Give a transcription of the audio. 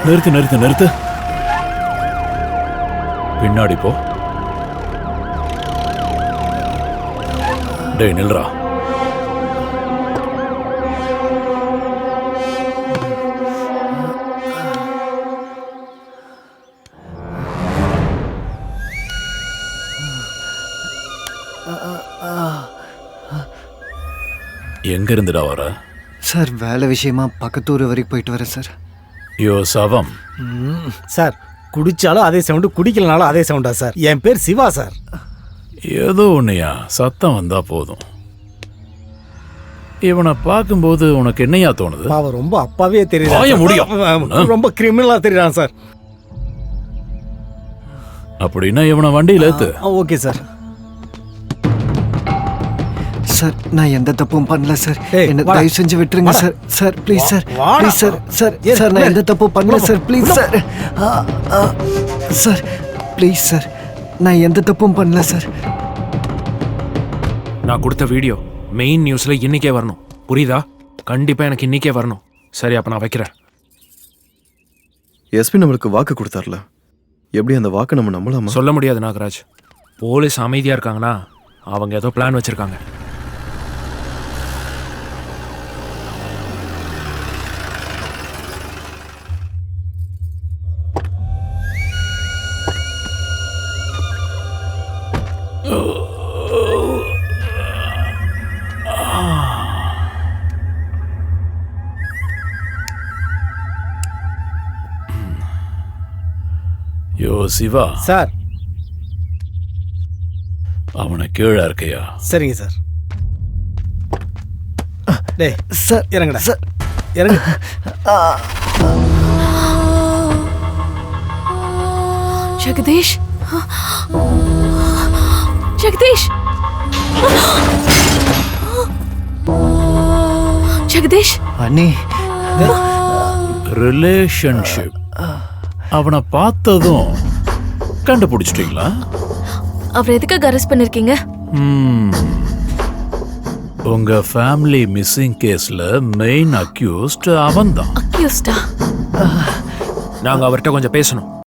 நிறுத்து நிறுத்து நிறுத்து. பின்னாடி போ. டேய் நில்றா. எங்க இருந்துடா வர? சார் வேலை விஷயமா பக்கத்தூர் வரைக்கும் போயிட்டு வரேன் சார். யோ சவம். சார் குடிச்சாலும் அதே சவுண்டு, குடிக்கலனாலும் அதே சவுண்டா சார்? என் பேர் சிவா சார். ஏதோ ஒன்னையா, சத்தம் வந்தா போதும். இவனை பார்க்கும்போது உனக்கு என்னையா தோணுது? அவன் ரொம்ப அப்பாவே வாய தெரியும், முடியும். ரொம்ப கிரிமினலா தெரியுறான் சார். அப்படின்னா இவனை வண்டியில் ஏத்து. Okay sir. சார் நான் எந்த தப்பும் பண்ணல சார். ஏய், என்ன வாடா. தயவு செஞ்சு விட்டுருங்க வாடா. சார். சார் ப்ளீஸ் சார், வாடா. Please sir. சார் ஏறு, சார் நான் ஏறு. எந்த தப்பும் பண்ணல sir. Please sir. Sir please sir, நான் எந்த தப்பும் பண்ணல சார். நான் கொடுத்த வீடியோ மெயின் நியூஸ்ல இன்னைக்கே வரணும், புரியுதா? கண்டிப்பா எனக்கு இன்னைக்கே வரணும். சரி, அப்ப நான் வைக்கிறேன். எஸ்பி நம்மளுக்கு வாக்கு கொடுத்தார்ல, எப்படி அந்த வாக்கு நம்ம நம்பலாமா? சொல்ல முடியாது நாகராஜ். போலீஸ் அமைதியா இருக்காங்கன்னா அவங்க ஏதோ பிளான் வச்சிருக்காங்க. யோ சிவா, சார் அவனை கீழே இருக்கையா? சரிங்க சார். டேய் சார் இறங்குடா சார். இறங்கு. ஜெகதீஷ், ஜெகதீஷ், ஜெகதீஷ். அண்ணி ரிலேஷன்ஷிப். அவனை பார்த்ததும் கண்டுபிடிச்சிட்டீங்களா? அவர் எதுக்காக அரெஸ்ட் பண்ணிருக்கீங்க? உங்க ஃபேமிலி மிஸ்ஸிங் கேஸ்ல மெயின் அக்யூஸ்ட் அவன்தான். அக்யூஸ்டா? நாங்க அவர்கிட்ட கொஞ்சம் பேசணும்.